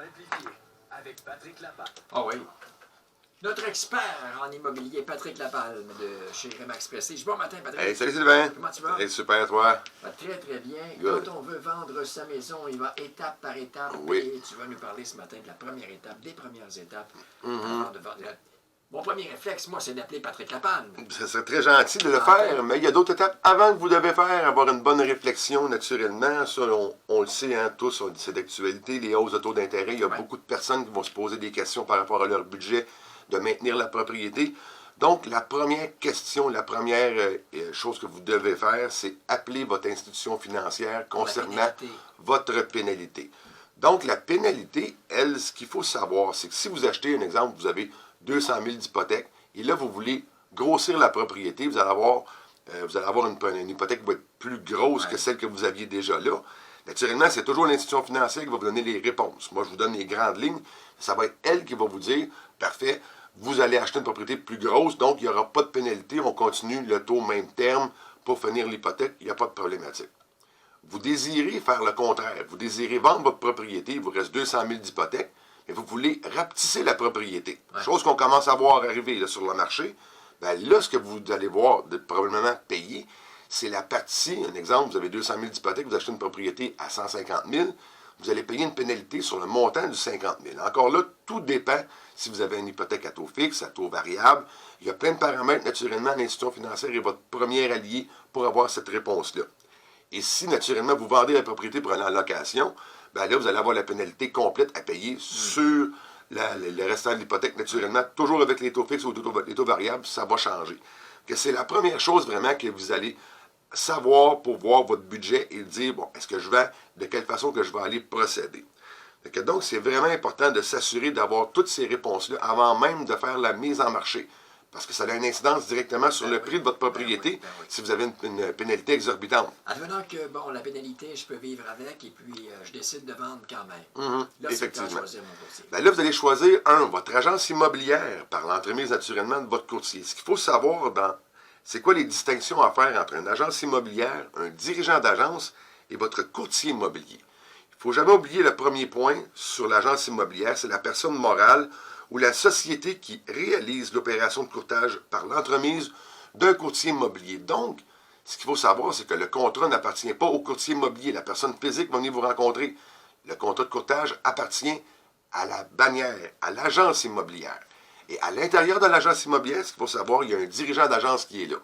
simplifié avec Patrick Lapalme. Ah oui. Notre expert en immobilier, Patrick Lapalme, de chez Remax Prestige. Bon matin, Patrick. Hey, salut Sylvain. Comment tu vas? Hey, super, toi? Très, très bien. Good. Quand on veut vendre sa maison, il va étape par étape. Oui. Et tu vas nous parler ce matin de la première étape, des premières étapes avant de vendre. Mon premier réflexe, moi, c'est d'appeler Patrick Lapalme. Ça serait très gentil de le faire, mais il y a d'autres étapes avant que vous devez faire, avoir une bonne réflexion naturellement. Ça, on le sait, hein, tous, c'est d'actualité, les hausses de taux d'intérêt. Il y a beaucoup de personnes qui vont se poser des questions par rapport à leur budget de maintenir la propriété. Donc, la première question, la première chose que vous devez faire, c'est appeler votre institution financière concernant votre pénalité. Donc, la pénalité, elle, ce qu'il faut savoir, c'est que si vous achetez, un exemple, vous avez 200 000 d'hypothèque, et là, vous voulez grossir la propriété, vous allez avoir une hypothèque qui va être plus grosse que celle que vous aviez déjà là. Naturellement, c'est toujours l'institution financière qui va vous donner les réponses. Moi, je vous donne les grandes lignes. Ça va être elle qui va vous dire, parfait, vous allez acheter une propriété plus grosse, donc il n'y aura pas de pénalité, on continue le taux même terme pour finir l'hypothèque, il n'y a pas de problématique. Vous désirez faire le contraire. Vous désirez vendre votre propriété, il vous reste 200 000 d'hypothèque, mais vous voulez rapetisser la propriété. Chose qu'on commence à voir arriver là, sur le marché. Bien, là, ce que vous allez voir probablement payer, c'est la partie, un exemple, vous avez 200 000 d'hypothèque, vous achetez une propriété à 150 000, vous allez payer une pénalité sur le montant du 50 000. Encore là, tout dépend si vous avez une hypothèque à taux fixe, à taux variable. Il y a plein de paramètres, naturellement, l'institution financière est votre premier allié pour avoir cette réponse-là. Et si, naturellement, vous vendez la propriété pour aller en location, bien là, vous allez avoir la pénalité complète à payer sur le restant de l'hypothèque, naturellement, toujours avec les taux fixes ou les taux variables, ça va changer. C'est la première chose vraiment que vous allez savoir pour voir votre budget et dire, bon, est-ce que je vends, de quelle façon que je vais aller procéder. Donc, c'est vraiment important de s'assurer d'avoir toutes ces réponses-là avant même de faire la mise en marché. Parce que ça a une incidence directement sur le prix de votre propriété si vous avez une pénalité exorbitante. Advenant que, bon, la pénalité, je peux vivre avec et puis je décide de vendre quand même. Là, effectivement. Choisir mon courtier. Bien, là, vous allez choisir, votre agence immobilière par l'entremise naturellement de votre courtier. Ce qu'il faut savoir, c'est quoi les distinctions à faire entre une agence immobilière, un dirigeant d'agence et votre courtier immobilier. Il ne faut jamais oublier le premier point sur l'agence immobilière, c'est la personne morale ou la société qui réalise l'opération de courtage par l'entremise d'un courtier immobilier. Donc, ce qu'il faut savoir, c'est que le contrat n'appartient pas au courtier immobilier. La personne physique va venir vous rencontrer. Le contrat de courtage appartient à la bannière, à l'agence immobilière. Et à l'intérieur de l'agence immobilière, ce qu'il faut savoir, il y a un dirigeant d'agence qui est là.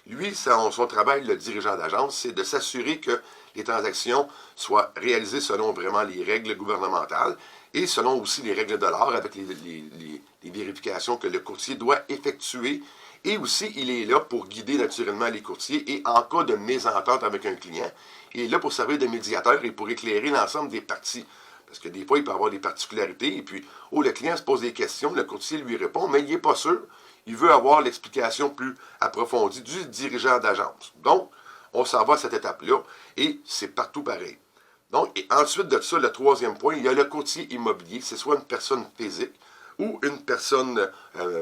Lui, son travail, le dirigeant d'agence, c'est de s'assurer que les transactions soient réalisées selon vraiment les règles gouvernementales et selon aussi les règles de l'art avec les vérifications que le courtier doit effectuer. Et aussi, il est là pour guider naturellement les courtiers et en cas de mésentente avec un client, il est là pour servir de médiateur et pour éclairer l'ensemble des parties. Parce que des fois, il peut avoir des particularités et puis, le client se pose des questions, le courtier lui répond, mais il n'est pas sûr. Il veut avoir l'explication plus approfondie du dirigeant d'agence. Donc, on s'en va à cette étape-là et c'est partout pareil. Donc, et ensuite de ça, le troisième point, il y a le courtier immobilier. C'est soit une personne physique ou une personne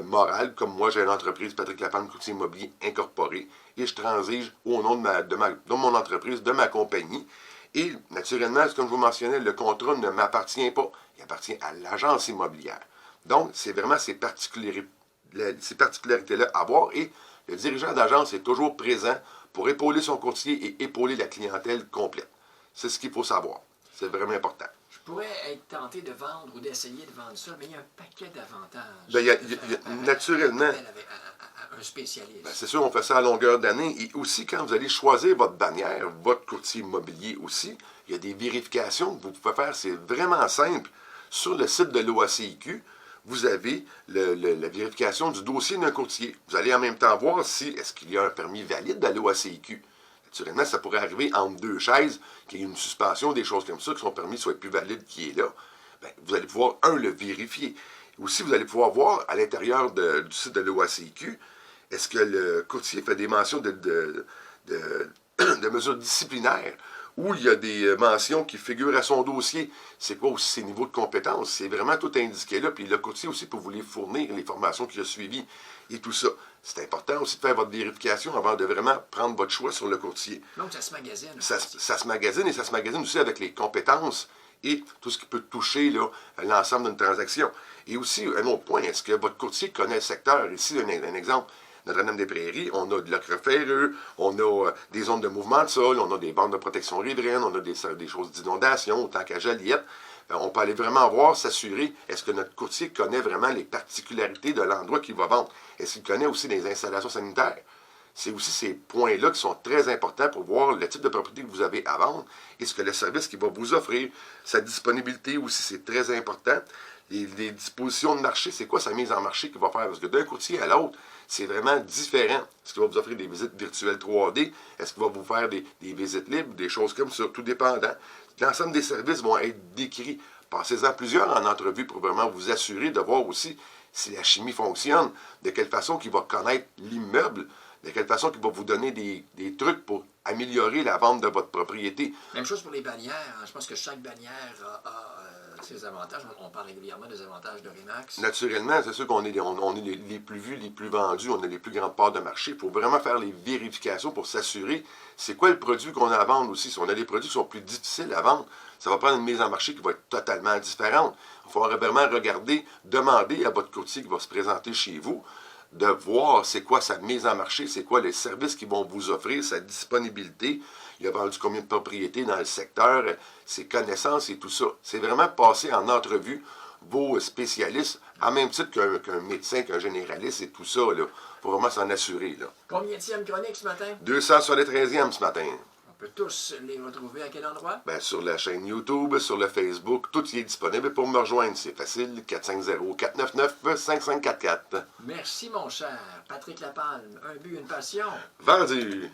morale, comme moi, j'ai une entreprise, Patrick Lapalme, courtier immobilier incorporé, et je transige au nom de mon entreprise, de ma compagnie. Et naturellement, comme je vous mentionnais, le contrat ne m'appartient pas. Il appartient à l'agence immobilière. Donc, c'est vraiment ces particularités-là à voir. Et le dirigeant d'agence est toujours présent pour épauler son courtier et épauler la clientèle complète. C'est ce qu'il faut savoir. C'est vraiment important. Je pourrais être tenté de vendre ou d'essayer de vendre ça, mais il y a un paquet d'avantages. Bien, naturellement. Un spécialiste. Bien, c'est sûr, on fait ça à longueur d'année. Et aussi, quand vous allez choisir votre bannière, votre courtier immobilier aussi, il y a des vérifications que vous pouvez faire. C'est vraiment simple. Sur le site de l'OACIQ, vous avez la vérification du dossier d'un courtier. Vous allez en même temps voir si est-ce qu'il y a un permis valide de l'OACIQ. Naturellement, ça pourrait arriver entre deux chaises, qu'il y ait une suspension, des choses comme ça, que son permis soit plus valide qui est là. Bien, vous allez pouvoir, le vérifier. Aussi, vous allez pouvoir voir à l'intérieur du site de l'OACIQ, est-ce que le courtier fait des mentions de mesures disciplinaires ou il y a des mentions qui figurent à son dossier. C'est quoi aussi ses niveaux de compétences? C'est vraiment tout indiqué là. Puis le courtier aussi peut vous les fournir, les formations qu'il a suivies et tout ça. C'est important aussi de faire votre vérification avant de vraiment prendre votre choix sur le courtier. Donc, ça se magasine. Ça se magasine et ça se magasine aussi avec les compétences et tout ce qui peut toucher là, l'ensemble d'une transaction. Et aussi, un autre point, est-ce que votre courtier connaît le secteur? Ici, un exemple, Notre-Dame-des-Prairies, on a de l'ocre ferreux, on a des zones de mouvement de sol, on a des bandes de protection riveraine, on a des choses d'inondation, autant qu'à Joliette. On peut aller vraiment voir, s'assurer, est-ce que notre courtier connaît vraiment les particularités de l'endroit qu'il va vendre? Est-ce qu'il connaît aussi les installations sanitaires? C'est aussi ces points-là qui sont très importants pour voir le type de propriété que vous avez à vendre et ce que le service qu'il va vous offrir. Sa disponibilité aussi, c'est très important. Les dispositions de marché, c'est quoi sa mise en marché qu'il va faire? Parce que d'un courtier à l'autre, c'est vraiment différent. Est-ce qu'il va vous offrir des visites virtuelles 3D? Est-ce qu'il va vous faire des visites libres? Des choses comme ça, tout dépendant. L'ensemble des services vont être décrits. Passez-en plusieurs en entrevue pour vraiment vous assurer de voir aussi si la chimie fonctionne, de quelle façon il va connaître l'immeuble, de quelle façon il va vous donner des trucs pour améliorer la vente de votre propriété. Même chose pour les bannières. Je pense que chaque bannière a ses avantages. On parle régulièrement des avantages de Remax. Naturellement, c'est sûr qu'on est, on est les plus vus, les plus vendus, on a les plus grandes parts de marché. Il faut vraiment faire les vérifications pour s'assurer c'est quoi le produit qu'on a à vendre aussi. Si on a des produits qui sont plus difficiles à vendre, ça va prendre une mise en marché qui va être totalement différente. Il faut vraiment regarder, demander à votre courtier qui va se présenter chez vous, de voir c'est quoi sa mise en marché, c'est quoi les services qu'ils vont vous offrir, sa disponibilité. Il a vendu combien de propriétés dans le secteur, ses connaissances et tout ça. C'est vraiment passer en entrevue vos spécialistes, en même titre qu'un médecin, qu'un généraliste et tout ça. Il faut vraiment s'en assurer. Combienième chronique ce matin? 273e ce matin. On peut tous les retrouver à quel endroit? Ben, sur la chaîne YouTube, sur le Facebook, tout y est disponible. Pour me rejoindre, c'est facile, 450-499-5544. Merci mon cher Patrick Lapalme. Un but, une passion. Vendu!